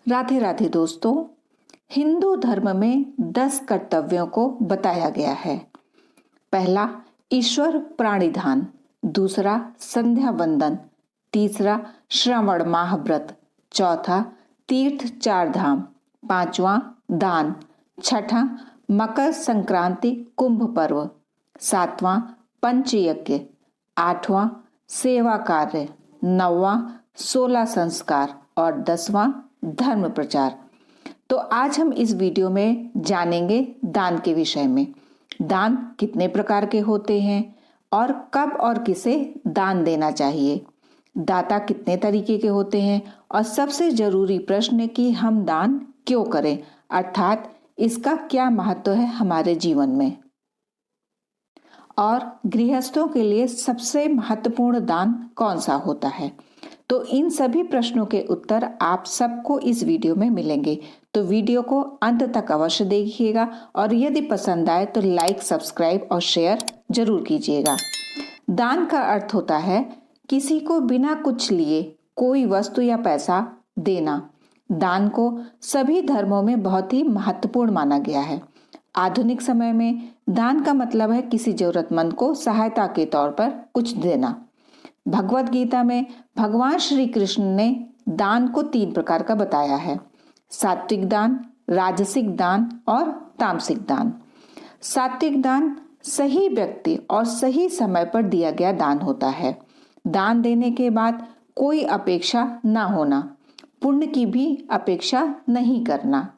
राधे राधे दोस्तों। हिंदू धर्म में 10 कर्तव्यों को बताया गया है। पहला, ईश्वर प्राणिधान। दूसरा, संध्या वंदन। तीसरा, श्रावण माह व्रत। चौथा, तीर्थ 4 धाम। पांचवा, दान। छठा, मकर संक्रांति कुंभ पर्व। सातवां, पंचयज्ञ। आठवां, सेवा कार्य। नौवां, 16 संस्कार और 10वां, धर्म प्रचार। तो आज हम इस वीडियो में जानेंगे दान के विषय में। दान कितने प्रकार के होते हैं और कब और किसे दान देना चाहिए, दाता कितने तरीके के होते हैं और सबसे जरूरी प्रश्न कि हम दान क्यों करें, अर्थात इसका क्या महत्व है हमारे जीवन में, और गृहस्थों के लिए सबसे महत्वपूर्ण दान कौन सा होता है। तो इन सभी प्रश्नों के उत्तर आप सबको इस वीडियो में मिलेंगे। तो वीडियो को अंत तक अवश्य देखिएगा और यदि पसंद आए तो लाइक, सब्सक्राइब और शेयर जरूर कीजिएगा। दान का अर्थ होता है किसी को बिना कुछ लिए कोई वस्तु या पैसा देना। दान को सभी धर्मों में बहुत ही महत्वपूर्ण माना गया है। आधुनिक समय में दान का मतलब है किसी जरूरतमंद को सहायता के तौर पर कुछ देना। भगवत गीता में भगवान श्री कृष्ण ने दान को 3 प्रकार का बताया है: सात्विक दान, राजसिक दान और तामसिक दान। सात्विक दान सही व्यक्ति और सही समय पर दिया गया दान होता है। दान देने के बाद कोई अपेक्षा ना होना, पुण्य की भी अपेक्षा नहीं करना।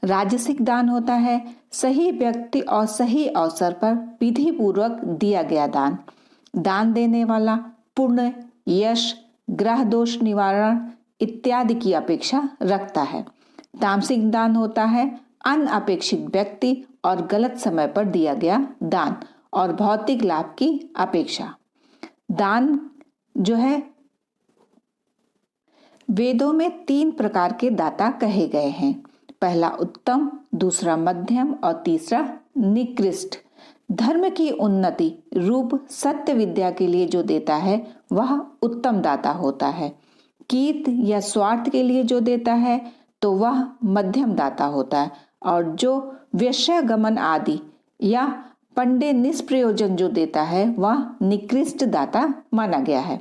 राजसिक दान होता है सही व्यक्ति और सही अवसर पर विधि पूर्वक दिया गया दान। दान देने वाला पुण्य, यश, ग्रह दोष निवारण इत्यादि की अपेक्षा रखता है। तामसिक दान होता है अनअपेक्षित व्यक्ति और गलत समय पर दिया गया दान और भौतिक लाभ की अपेक्षा। दान जो है, वेदों में 3 प्रकार के दाता कहे गए हैं। पहला उत्तम, दूसरा मध्यम और तीसरा निकृष्ट। धर्म की उन्नति रूप सत्य विद्या के लिए जो देता है वह उत्तम दाता होता है। कीर्ति या स्वार्थ के लिए जो देता है तो वह मध्यम दाता होता है, और जो वेश्यागमन आदि या पंडे निष्प्रयोजन जो देता है वह निकृष्ट दाता माना गया है।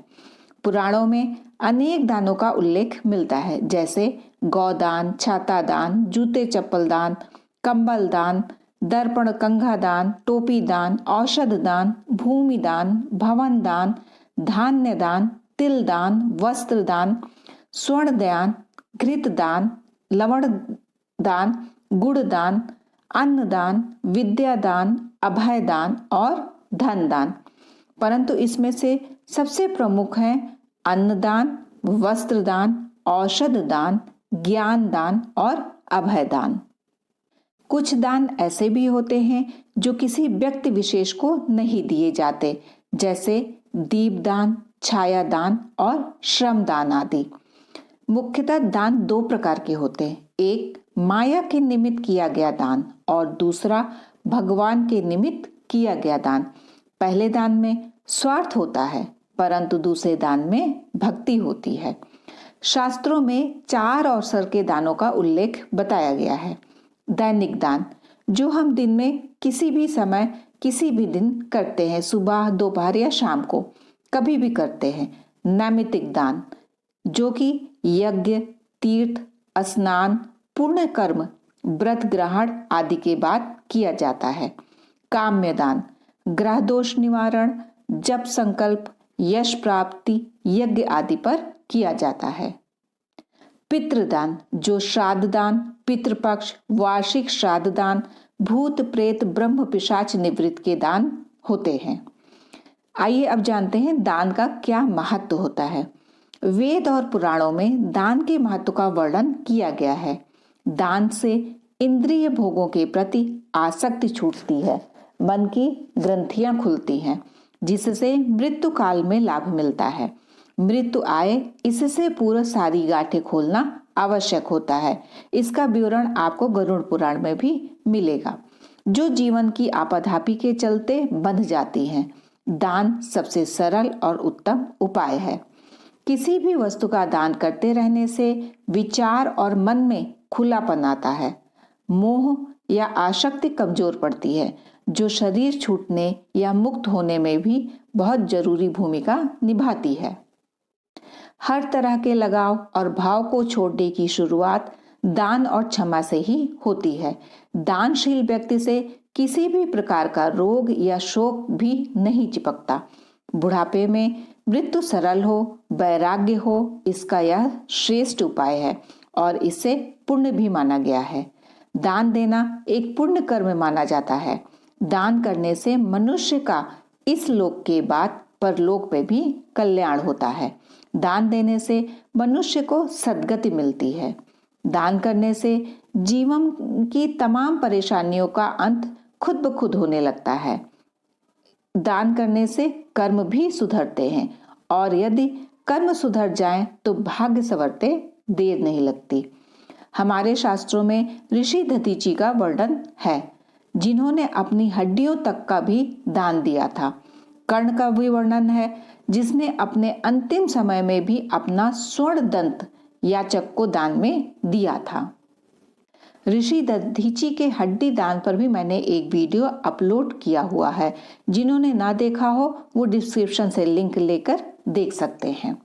पुराणों में अनेक दानों का उल्लेख मिलता है, जैसे गौदान, छाता दान, जूते चप्पल दान, कंबल दान, दर्पण कंघा दान, टोपी दान, औषध दान, भूमि दान, भवन दान, धान्य दान, तिल दान, वस्त्र दान, स्वर्ण दान, घृत दान, लवण दान, गुड़ दान, अन्न दान, विद्या दान, अभय दान और धन दान। परंतु इसमें से सबसे प्रमुख हैं अन्न दान, वस्त्र दान, औषध दान, ज्ञान दान और अभय दान। कुछ दान ऐसे भी होते हैं जो किसी व्यक्ति विशेष को नहीं दिए जाते, जैसे दीपदान, छाया दान और श्रम दान आदि। मुख्यतः दान 2 प्रकार के होते हैं, एक माया के निमित्त किया गया दान और दूसरा भगवान के निमित्त किया गया दान। पहले दान में स्वार्थ होता है, परंतु दूसरे दान में भक्ति होती है। शास्त्रों में 4 अवसर के दानों का उल्लेख बताया गया है। दैनिक दान, जो हम दिन में किसी भी समय किसी भी दिन करते हैं, सुबह, दोपहर या शाम को कभी भी करते हैं। नैमित्तिक दान, जो कि यज्ञ, तीर्थ, स्नान, पुण्य कर्म, व्रत ग्रहण आदि के बाद किया जाता है। काम्य दान, ग्रह दोष निवारण, जप संकल्प, यश प्राप्ति, यज्ञ आदि पर किया जाता है। पितृदान, जो श्राद्ध दान, पितृपक्ष, वार्षिक श्राद्ध दान, भूत प्रेत ब्रह्म पिशाच निवृत्त के दान होते हैं। आइए अब जानते हैं दान का क्या महत्व होता है। वेद और पुराणों में दान के महत्व का वर्णन किया गया है। दान से इंद्रिय भोगों के प्रति आसक्ति छूटती है, मन की ग्रंथियां खुलती हैं, जिससे मृत्यु काल में लाभ मिलता है। मृत्यु आए इससे पूर्व सारी गांठें खोलना आवश्यक होता है। इसका विवरण आपको गरुड़ पुराण में भी मिलेगा। जो जीवन की आपाधापी के चलते बंध जाती हैं, दान सबसे सरल और उत्तम उपाय है। किसी भी वस्तु का दान करते रहने से विचार और मन में खुलापन आता है। मोह या आसक्ति कमजोर पड़ती है, जो शरीर छूटने या मुक्त होने में भी बहुत जरूरी भूमिका निभाती है। हर तरह के लगाव और भाव को छोड़ने की शुरुआत दान और क्षमा से ही होती है। दानशील व्यक्ति से किसी भी प्रकार का रोग या शोक भी नहीं चिपकता। बुढ़ापे में मृत्यु सरल हो, वैराग्य हो, इसका यह श्रेष्ठ उपाय है और इसे पुण्य भी माना गया है। दान देना एक पुण्य कर्म माना जाता है। दान करने से मनुष्य का इस लोक के बाद परलोक में भी कल्याण होता है। दान देने से मनुष्य को सद्गति मिलती है। दान करने से जीवन की तमाम परेशानियों का अंत खुद ब खुद होने लगता है। दान करने से कर्म भी सुधरते हैं और यदि कर्म सुधर जाएं तो भाग्य संवरते देर नहीं लगती। हमारे शास्त्रों में ऋषि दधीची का वर्णन है, जिन्होंने अपनी हड्डियों तक का भी दान दिया था। कर्ण का भी वर्णन है, जिसने अपने अंतिम समय में भी अपना स्वर्ण दंत याचक को दान में दिया था। ऋषि दधीची के हड्डी दान पर भी मैंने एक वीडियो अपलोड किया हुआ है। जिन्होंने ना देखा हो वो डिस्क्रिप्शन से लिंक लेकर देख सकते हैं।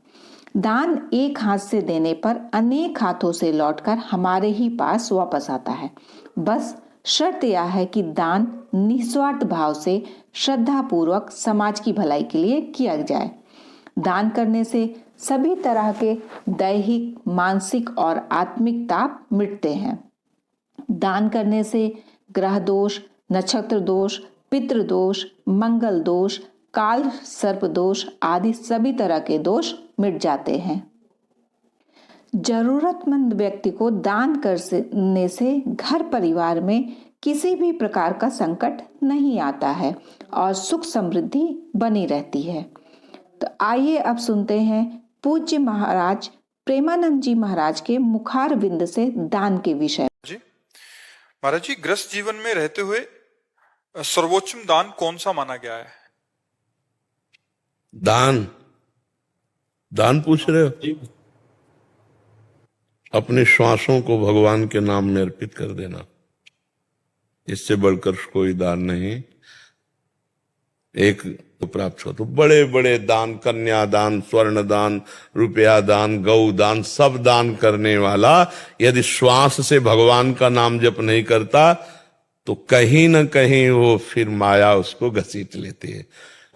दान एक हाथ से देने पर अनेक हाथों से लौटकर हमारे ही पास वापस आता है। बस शर्त यह है कि दान निस्वार्थ भाव से श्रद्धा पूर्वक समाज की भलाई के लिए किया जाए। दान करने से सभी तरह के दैहिक, मानसिक और आत्मिक ताप मिटते हैं। दान करने से ग्रह दोष, नक्षत्र दोष, पितृ दोष, मंगल दोष, काल सर्प दोष आदि सभी तरह के दोष मिट जाते हैं। जरूरतमंद व्यक्ति को दान करने से घर परिवार में किसी भी प्रकार का संकट नहीं आता है और सुख समृद्धि बनी रहती है। तो आइए अब सुनते हैं पूज्य महाराज प्रेमानंद जी महाराज के मुखार बिंद से दान के विषय। जी महाराज जी, ग्रस्त जीवन में रहते हुए सर्वोच्चम दान कौन सा माना गया है? दान पूछ रहे हो? अपने श्वासों को भगवान के नाम में अर्पित कर देना, इससे बढ़कर कोई दान नहीं एक प्राप्त हो। तो बड़े बड़े दान, कन्या दान, स्वर्ण दान, रुपया दान, गौ दान, सब दान करने वाला यदि श्वास से भगवान का नाम जप नहीं करता तो कहीं ना कहीं वो फिर माया उसको घसीट लेती है।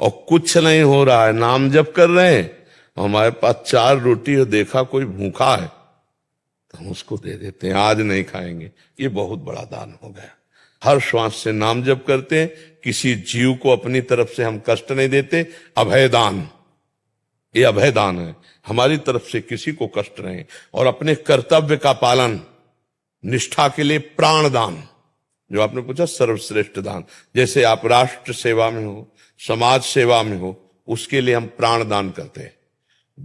और कुछ नहीं हो रहा है, नाम जप कर रहे हैं, हमारे पास 4 रोटी और देखा कोई भूखा है तो हम उसको दे देते हैं, आज नहीं खाएंगे। ये बहुत बड़ा दान हो गया। हर श्वास से नाम जप करते हैं, किसी जीव को अपनी तरफ से हम कष्ट नहीं देते। अभय दान, ये अभय दान है, हमारी तरफ से किसी को कष्ट नहीं। और अपने कर्तव्य का पालन, निष्ठा के लिए प्राण दान, जो आपने पूछा सर्वश्रेष्ठ दान। जैसे आप राष्ट्र सेवा में हो, समाज सेवा में हो, उसके लिए हम प्राण दान करते हैं।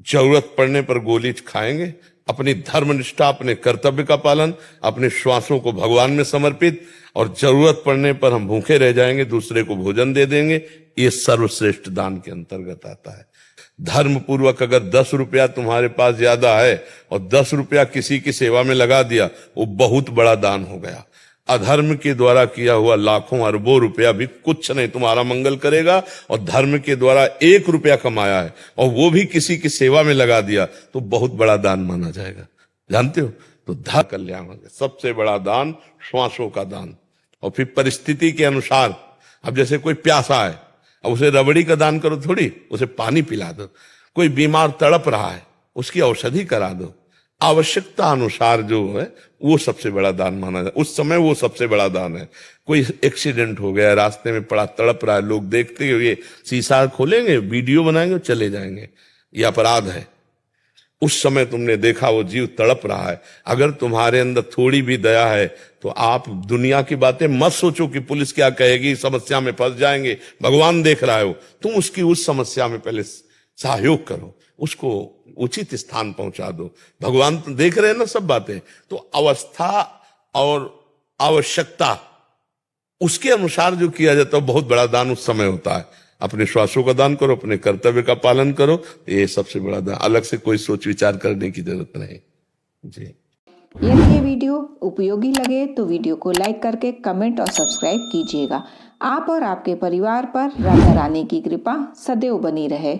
जरूरत पड़ने पर गोली खाएंगे, अपनी धर्मनिष्ठा, अपने कर्तव्य का पालन, अपने श्वासों को भगवान में समर्पित, और जरूरत पड़ने पर हम भूखे रह जाएंगे, दूसरे को भोजन दे देंगे। ये सर्वश्रेष्ठ दान के अंतर्गत आता है। धर्म पूर्वक अगर 10 रुपया तुम्हारे पास ज्यादा है और 10 रुपया किसी की सेवा में लगा दिया, वो बहुत बड़ा दान हो गया। अधर्म के द्वारा किया हुआ लाखों अरबों रुपया भी कुछ नहीं तुम्हारा मंगल करेगा। और धर्म के द्वारा 1 रुपया कमाया है और वो भी किसी की सेवा में लगा दिया तो बहुत बड़ा दान माना जाएगा। जानते हो? तो धर्म कल्याण हो गया। सबसे बड़ा दान श्वासों का दान। और फिर परिस्थिति के अनुसार, अब जैसे कोई प्यासा है, अब उसे रबड़ी का दान करो थोड़ी, उसे पानी पिला दो। कोई बीमार तड़प रहा है, उसकी औषधि करा दो। आवश्यकता अनुसार जो है वो सबसे बड़ा दान माना जाए। उस समय वो सबसे बड़ा दान है। कोई एक्सीडेंट हो गया, रास्ते में पड़ा तड़प रहा है, लोग देखते हुए शीशा खोलेंगे, वीडियो बनाएंगे, चले जाएंगे, ये अपराध है। उस समय तुमने देखा वो जीव तड़प रहा है, अगर तुम्हारे अंदर थोड़ी भी दया है तो आप दुनिया की बातें मत सोचो कि पुलिस क्या कहेगी, समस्या में फंस जाएंगे। भगवान देख रहा है वो, तुम उसकी उस समस्या में पहले सहयोग करो, उसको उचित स्थान पहुंचा दो। भगवान तो देख रहे हैं ना सब बातें। तो अवस्था और आवश्यकता उसके अनुसार जो किया जाता है बहुत बड़ा दान उस समय होता है। अपने श्वासों का दान करो, अपने कर्तव्य का पालन करो, ये सबसे बड़ा दान। अलग से कोई सोच विचार करने की जरूरत नहीं जी। यदि ये वीडियो उपयोगी लगे तो वीडियो को लाइक करके कमेंट और सब्सक्राइब कीजिएगा। आप और आपके परिवार पर राधा रानी की कृपा सदैव बनी रहे।